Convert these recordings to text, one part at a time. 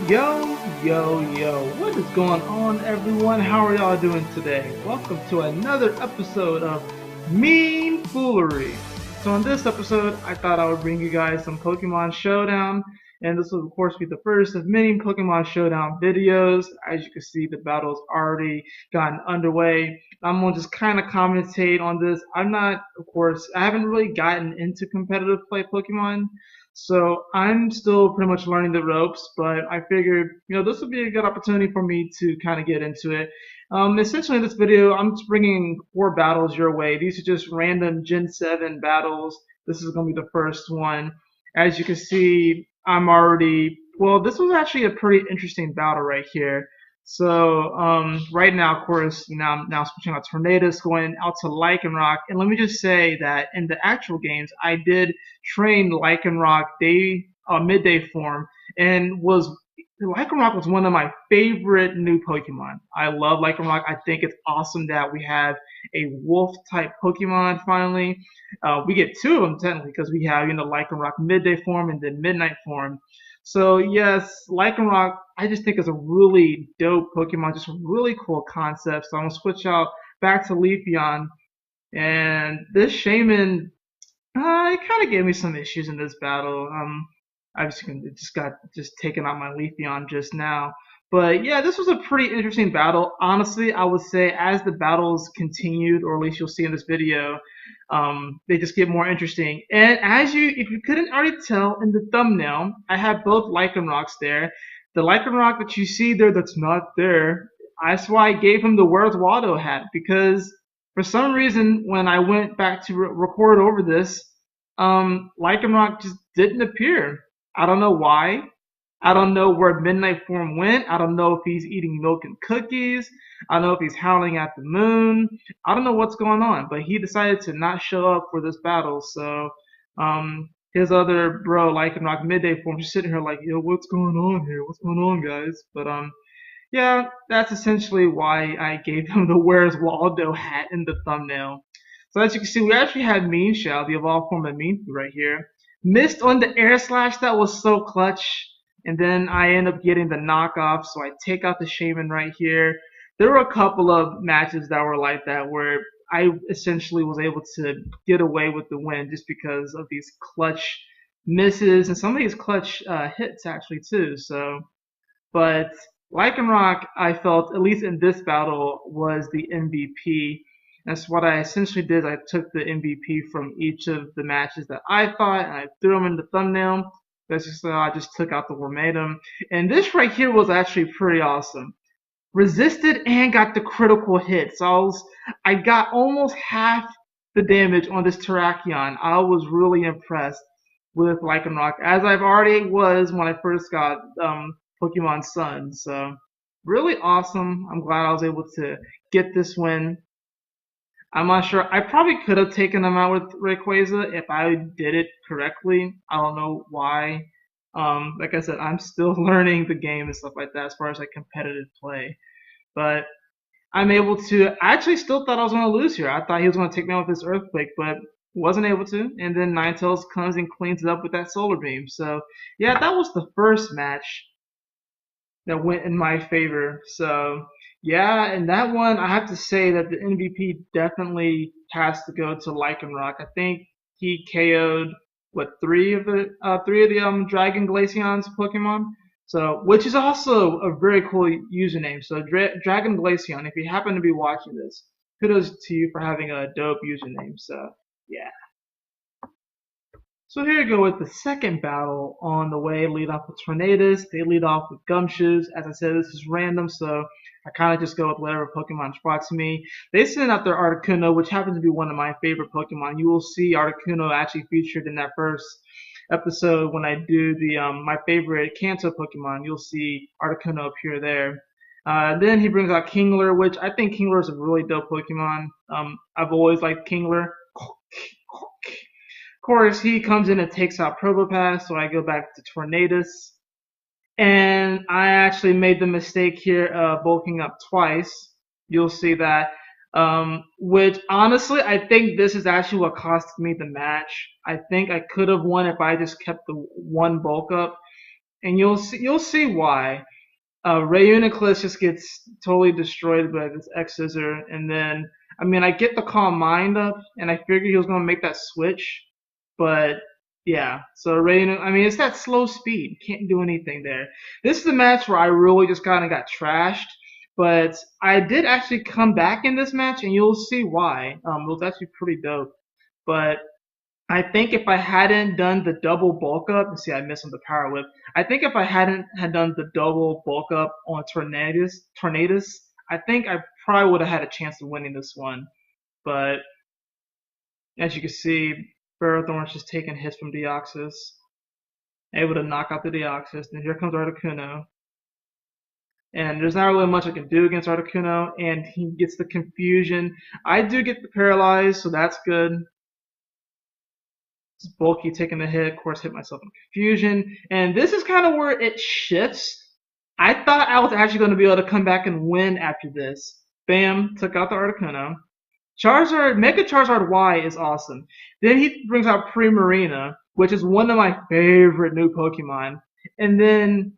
Yo, what is going on, everyone? How are y'all doing today? Welcome to another episode of Mienfoolery. So in this episode, I thought I would bring you guys some Pokemon Showdown, and this will of course be the first of many Pokemon Showdown videos. As you can see, the battle's already gotten underway. I'm gonna just kind of commentate on this. I haven't really gotten into competitive play Pokemon. So I'm still pretty much learning the ropes, but I figured, this would be a good opportunity for me to kind of get into it. Essentially in this video, I'm just bringing 4 battles your way. These are just random Gen 7 battles. This is going to be the first one. As you can see, this was actually a pretty interesting battle right here. So right now, of course, I'm now switching out Tornadus, going out to Lycanroc. And let me just say that in the actual games, I did train Lycanroc midday form, and Lycanroc was one of my favorite new Pokemon. I love Lycanroc. I think it's awesome that we have a wolf type Pokemon finally. We get 2 of them technically because we have Lycanroc midday form and then midnight form. So yes, Lycanroc I just think is a really dope Pokemon, just a really cool concept. So I'm gonna switch out back to Leafeon, and this Shaman, it kind of gave me some issues in this battle. I just got taken out my Leafeon just now. But yeah, this was a pretty interesting battle. Honestly, I would say as the battles continued, or at least you'll see in this video, they just get more interesting. And if you couldn't already tell in the thumbnail, I have both Lycanrocs there. The Lycanroc that you see there that's not there, that's why I gave him the Where's Waldo hat, because for some reason when I went back to record over this, Lycanroc just didn't appear. I don't know why. I don't know where Midnight Form went. I don't know if he's eating milk and cookies. I don't know if he's howling at the moon. I don't know what's going on, but he decided to not show up for this battle. So, his other bro, Lycanroc Midday Form, just sitting here like, yo, what's going on here? What's going on, guys? But, yeah, that's essentially why I gave him the Where's Waldo hat in the thumbnail. So as you can see, we actually had Mienshao, the evolved form of Mienfoo right here. Missed on the air slash, that was so clutch. And then I end up getting the knockoff, so I take out the Shaman right here. There were a couple of matches that were like that where I essentially was able to get away with the win just because of these clutch misses and some of these clutch hits actually too. But Lycanroc, I felt, at least in this battle, was the MVP. That's what I essentially did. I took the MVP from each of the matches that I thought, and I threw them in the thumbnail. That's just how I just took out the verbatim. And this right here was actually pretty awesome. Resisted and got the critical hit. So I got almost half the damage on this Terrakion. I was really impressed with Lycanroc, as I've already was when I first got Pokemon Sun. So really awesome. I'm glad I was able to get this win. I'm not sure. I probably could have taken him out with Rayquaza if I did it correctly. I don't know why. Like I said, I'm still learning the game and stuff like that as far as like competitive play. But I'm able to. I actually still thought I was going to lose here. I thought he was going to take me out with this Earthquake, but wasn't able to. And then Ninetales comes and cleans it up with that Solar Beam. So yeah, that was the first match that went in my favor. So yeah, and that one I have to say that the MVP definitely has to go to Lycanroc. I think he KO'd three of the Dragon Glaceon's Pokemon. So which is also a very cool username. So Dragon Glaceon, if you happen to be watching this, kudos to you for having a dope username. So yeah. So here you go with the second battle on the way. Lead off with Tornadus. They lead off with Gumshoes. As I said, this is random, so I kind of just go with whatever Pokemon brought to me. They send out their Articuno, which happens to be one of my favorite Pokemon. You will see Articuno actually featured in that first episode when I do the my favorite Kanto Pokemon. You'll see Articuno appear there. Then he brings out Kingler, which I think Kingler is a really dope Pokemon. I've always liked Kingler. Of course, he comes in and takes out Probopass, so I go back to Tornadus. And I actually made the mistake here of bulking up twice. You'll see that. Which honestly, I think this is actually what cost me the match. I think I could have won if I just kept the one bulk up, and you'll see why. Reuniclus just gets totally destroyed by this X Scissor, and then I mean I get the Calm Mind up, and I figured he was gonna make that switch, but yeah. So I mean it's that slow speed, can't do anything there. This is the match where I really just kind of got trashed, but I did actually come back in this match, and you'll see why. It was actually pretty dope, but I think if I hadn't done the double bulk up, see, I missed on the power whip. I think if I hadn't had done the double bulk up on Tornadus, I think I probably would have had a chance of winning this one. But as you can see, Ferrothorn's just taking hits from Deoxys, able to knock out the Deoxys. And here comes Articuno. And there's not really much I can do against Articuno, and he gets the confusion. I do get the paralyzed, so that's good. It's bulky taking the hit, of course, hit myself in confusion. And this is kind of where it shifts. I thought I was actually going to be able to come back and win after this. Bam, took out the Articuno. Charizard, Mega Charizard Y is awesome. Then he brings out Primarina, which is one of my favorite new Pokemon. And then,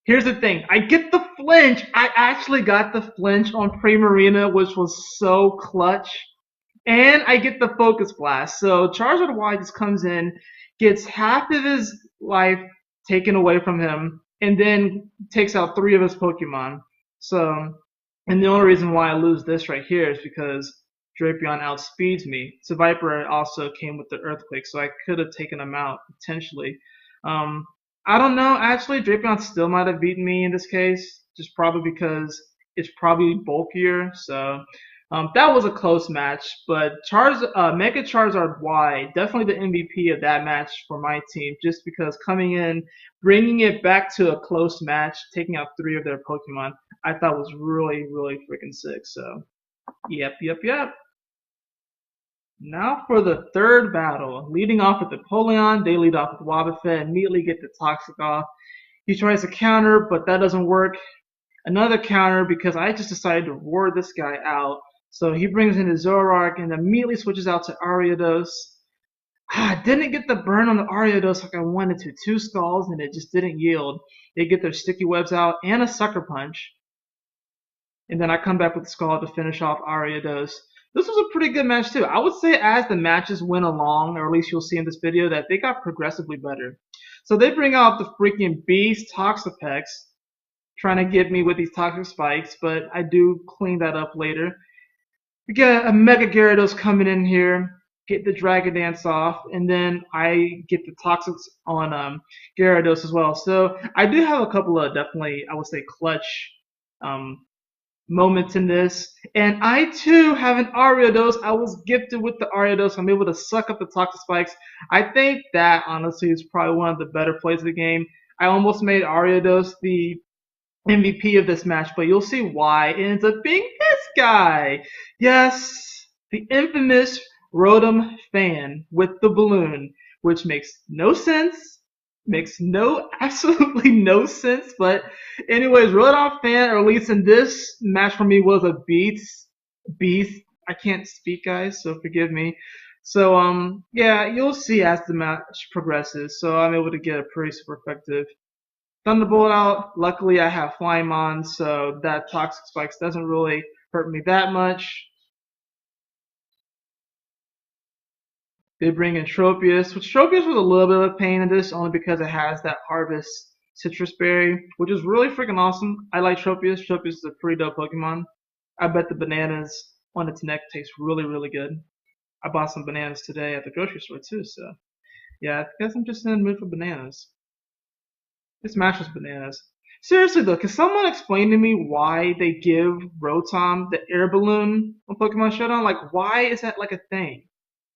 here's the thing. I get the flinch. I actually got the flinch on Primarina, which was so clutch. And I get the Focus Blast. So Charizard Y just comes in, gets half of his life taken away from him, and then takes out 3 of his Pokemon. So, and the only reason why I lose this right here is because Drapion outspeeds me. So Viper also came with the Earthquake, so I could have taken him out potentially. I don't know. Actually, Drapion still might have beaten me in this case, just probably because it's probably bulkier. So. That was a close match, but Mega Charizard Y, definitely the MVP of that match for my team, just because coming in, bringing it back to a close match, taking out 3 of their Pokemon, I thought was really, really freaking sick. So, yep. Now for the third battle. Leading off with Napoleon, they lead off with Wobbuffet, immediately get the Toxic off. He tries to counter, but that doesn't work. Another counter because I just decided to roar this guy out. So he brings in his Zoroark and immediately switches out to Ariados. Didn't get the burn on the Ariados like I wanted to. 2 skulls and it just didn't yield. They get their sticky webs out and a Sucker Punch. And then I come back with the Scald to finish off Ariados. This was a pretty good match too. I would say as the matches went along, or at least you'll see in this video, that they got progressively better. So they bring out the freaking Beast Toxapex, trying to get me with these Toxic Spikes, but I do clean that up later. We get a Mega Gyarados coming in here, get the Dragon Dance off, and then I get the Toxics on Gyarados as well. So I do have a couple of definitely, I would say, clutch moments in this. And I too have an Ariados. I was gifted with the Ariados. I'm able to suck up the Toxic Spikes. I think that honestly is probably one of the better plays of the game. I almost made Ariados the MVP of this match, but you'll see why it ends up being this guy. Yes, the infamous Rotom fan with the balloon, which makes no sense, absolutely no sense. But anyways, Rotom fan, or at least in this match for me, was a beast. I can't speak, guys, so forgive me. So yeah, you'll see as the match progresses. So I'm able to get a pretty super effective Thunderbolt out. Luckily, I have Flying Mon, so that Toxic Spikes doesn't really hurt me that much. They bring in Tropius, which Tropius was a little bit of a pain in this, only because it has that Harvest Citrus Berry, which is really freaking awesome. I like Tropius. Tropius is a pretty dope Pokemon. I bet the bananas on its neck taste really, really good. I bought some bananas today at the grocery store too, so yeah, I guess I'm just in the mood for bananas. This match was bananas. Seriously though, can someone explain to me why they give Rotom the air balloon on Pokemon Showdown? Like, why is that like a thing?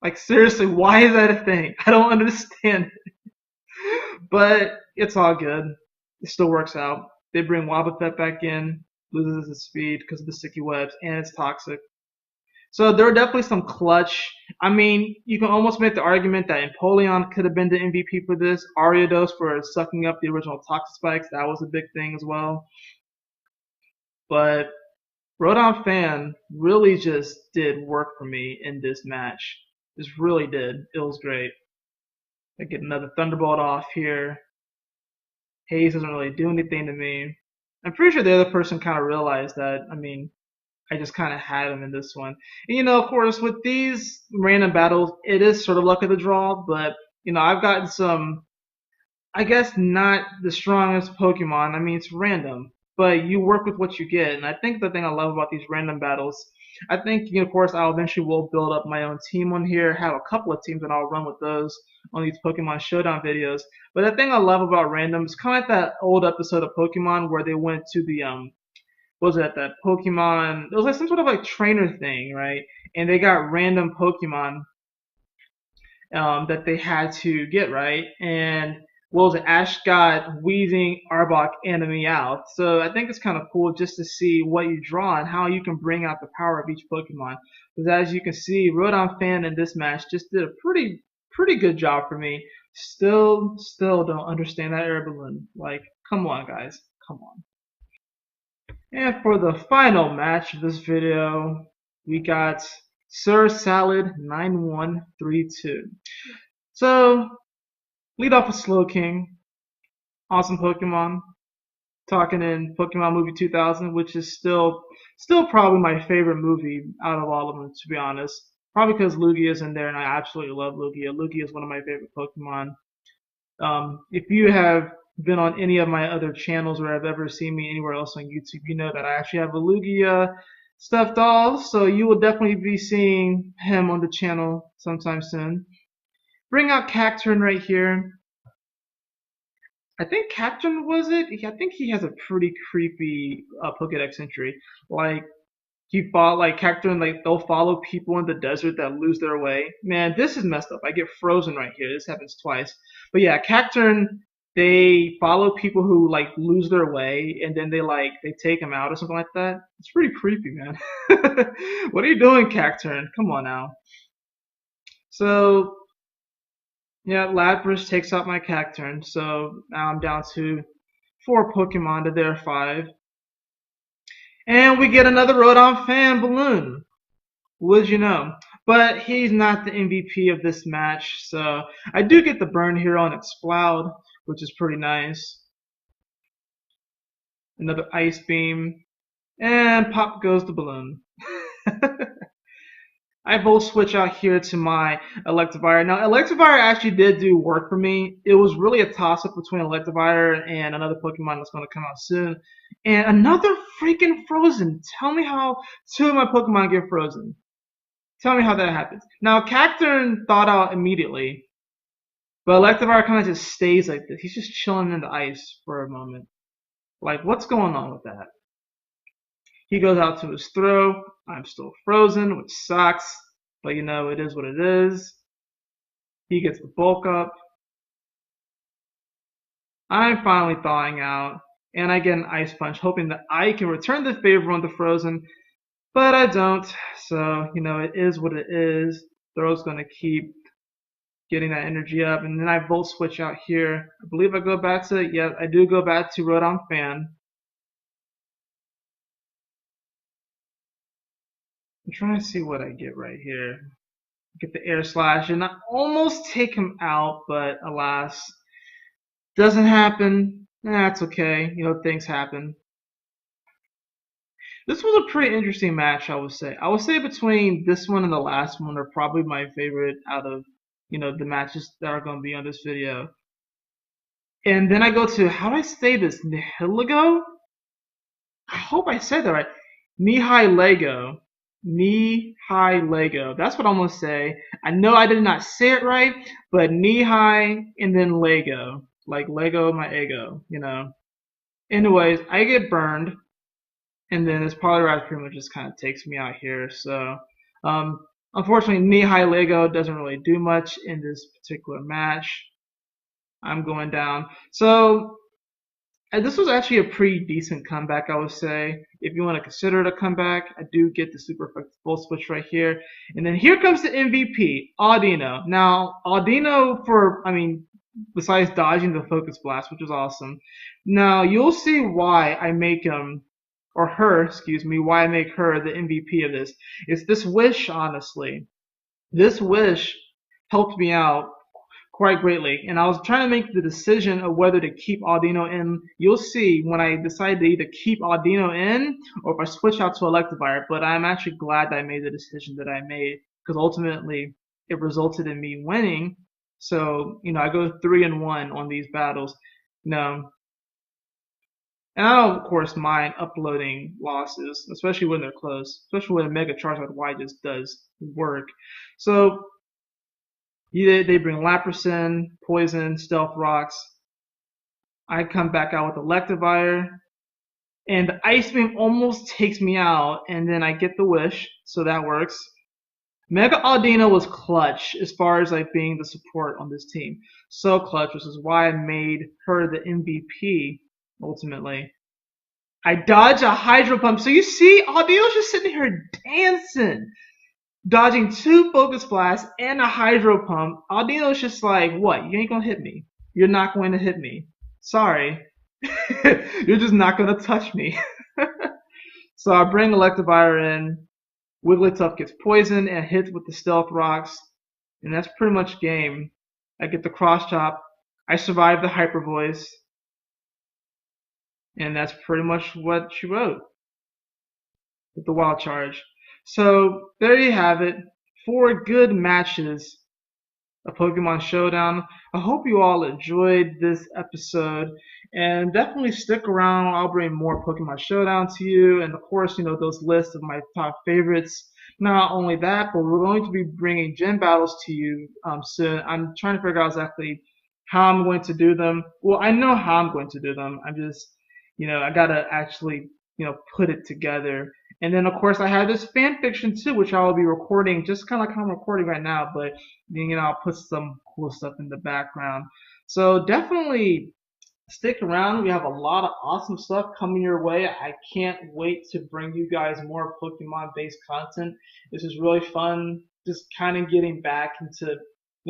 Like, seriously, why is that a thing? I don't understand it. But it's all good. It still works out. They bring Wobbuffet back in, loses its speed because of the sticky webs, and it's toxic. So there are definitely some clutch. I mean, you can almost make the argument that Empoleon could have been the MVP for this. Ariados for sucking up the original Toxic Spikes. That was a big thing as well. But Rodon Fan really just did work for me in this match. Just really did. It was great. I get another Thunderbolt off here. Haze doesn't really do anything to me. I'm pretty sure the other person kind of realized that. I mean, I just kind of had him in this one. And, of course, with these random battles, it is sort of luck of the draw, but, I've gotten some, I guess, not the strongest Pokemon. I mean, it's random, but you work with what you get. And I think the thing I love about these random battles, I think, of course, I'll eventually will build up my own team on here, have a couple of teams, and I'll run with those on these Pokemon Showdown videos. But the thing I love about random is kind of like that old episode of Pokemon where they went to the what was that Pokemon? It was like some sort of like trainer thing, right? And they got random Pokemon that they had to get right. And what was it? Ash got Weezing, Arbok, and Meowth. So I think it's kind of cool just to see what you draw and how you can bring out the power of each Pokemon. Because as you can see, Rodon Fan in this match just did a pretty good job for me. Still don't understand that air balloon. Like, come on, guys, come on. And for the final match of this video, we got Sir Salad 9132. So, lead off with Slowking, awesome Pokemon, talking in Pokemon Movie 2000, which is still probably my favorite movie out of all of them, to be honest. Probably because Lugia's in there, and I absolutely love Lugia. Lugia is one of my favorite Pokemon. If you have been on any of my other channels or have ever seen me anywhere else on YouTube, you know that I actually have a Lugia stuffed doll, so you will definitely be seeing him on the channel sometime soon. Bring out Cacturn right here. I think Cacturn was it? I think he has a pretty creepy Pokedex entry. Like, he fought like Cacturn, like they'll follow people in the desert that lose their way. Man, this is messed up. I get frozen right here. This happens twice. But yeah, Cacturn, they follow people who like lose their way, and then they take them out or something like that. It's pretty creepy, man. What are you doing, Cacturn? Come on now. So yeah, Lapras takes out my Cacturn. So now I'm down to 4 Pokemon to their 5. And we get another Rodon Fan balloon. Would you know? But he's not the MVP of this match, so I do get the burn here on Exploud, which is pretty nice. Another Ice Beam, and pop goes the balloon. I Volt switch out here to my Electivire. Now, Electivire actually did do work for me. It was really a toss-up between Electivire and another Pokemon that's going to come out soon. And another freaking Frozen. Tell me how 2 of my Pokemon get frozen. Tell me how that happens. Now, Cacturn thawed out immediately, but Electivire kind of just stays like this. He's just chilling in the ice for a moment. Like, what's going on with that? He goes out to his throw. I'm still frozen, which sucks, but it is what it is. He gets the bulk up. I'm finally thawing out, and I get an Ice Punch, hoping that I can return the favor on the frozen, but I don't. So, it is what it is. Throw's going to keep getting that energy up, and then I Volt switch out here. I believe I go back to, yeah, I do go back to Rodon Fan. I'm trying to see what I get right here. Get the Air Slash, and I almost take him out, but alas, doesn't happen. That's okay. Things happen. This was a pretty interesting match, I would say. I would say between this one and the last one are probably my favorite out of, the matches that are going to be on this video. And then I go to, how do I say this? Nihiligo? I hope I said that right. Nihilego. Nihilego. That's what I'm going to say. I know I did not say it right, but Nihi and then Lego. Like Lego my ego, Anyways, I get burned. And then this Poliwrath pretty much just kind of takes me out here. So, unfortunately, Nihilego doesn't really do much in this particular match. I'm going down. So and this was actually a pretty decent comeback, I would say. If you want to consider it a comeback, I do get the super effective full switch right here. And then here comes the MVP, Audino. Now, Audino besides dodging the Focus Blast, which was awesome. Now, you'll see why I make him, or her, excuse me, why I make her the MVP of this. It's this wish, honestly. This wish helped me out quite greatly. And I was trying to make the decision of whether to keep Audino in. You'll see when I decide to either keep Audino in or if I switch out to Electivire. But I'm actually glad that I made the decision that I made because ultimately it resulted in me winning. So, I go 3-1 on these battles. No. And I don't, of course, mind uploading losses, especially when they're close, especially when a Mega Charizard Y just does work. So, they bring Lapras in, Poison, Stealth Rocks. I come back out with Electivire, and the Ice Beam almost takes me out, and then I get the Wish, so that works. Mega Audino was clutch as far as like being the support on this team. So clutch, which is why I made her the MVP ultimately. I dodge a Hydro Pump. So you see, Audino's just sitting here dancing, dodging 2 Focus Blasts and a Hydro Pump. Audino's just like, what? You ain't gonna hit me. You're not going to hit me. Sorry. You're just not gonna touch me. So I bring Electivire in. Wigglytuff gets poisoned and hits with the Stealth Rocks. And that's pretty much game. I get the Cross Chop. I survive the Hyper Voice. And that's pretty much what she wrote with the Wild Charge. So there you have it. 4 good matches of Pokemon Showdown. I hope you all enjoyed this episode, and definitely stick around. I'll bring more Pokemon Showdown to you, and of course, those lists of my top favorites. Not only that, but we're going to be bringing gym battles to you soon. I'm trying to figure out exactly how I'm going to do them. Well, I know how I'm going to do them. I'm just, I gotta actually, put it together. And then, of course, I have this fan fiction too, which I will be recording just kind of like how I'm recording right now, but I'll put some cool stuff in the background. So definitely stick around. We have a lot of awesome stuff coming your way. I can't wait to bring you guys more Pokemon-based content. This is really fun, just kind of getting back into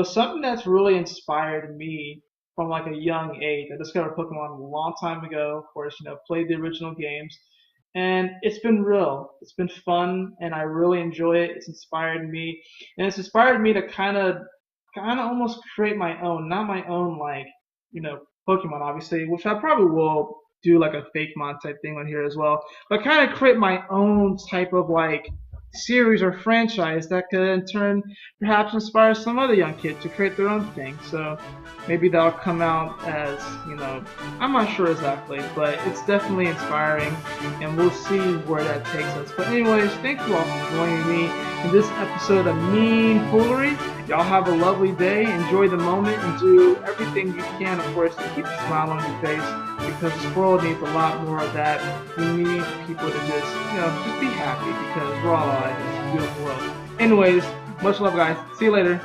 something that's really inspired me from like a young age. I discovered Pokemon a long time ago. Of course, played the original games. And it's been real. It's been fun, and I really enjoy it. It's inspired me, and it's inspired me to kind of almost create my own, not my own like, Pokemon obviously, which I probably will do like a fake mon type thing on here as well, but kind of create my own type of like series or franchise that could in turn perhaps inspire some other young kid to create their own thing. So maybe that'll come out as, I'm not sure exactly, but it's definitely inspiring, and we'll see where that takes us. But anyways, thank you all for joining me in this episode of Mienfoolery. Y'all have a lovely day, enjoy the moment, and do everything you can, of course, to keep a smile on your face, because this world needs a lot more of that. We need people to just be happy, because we're all alive in this beautiful world. Anyways, much love, guys. See you later.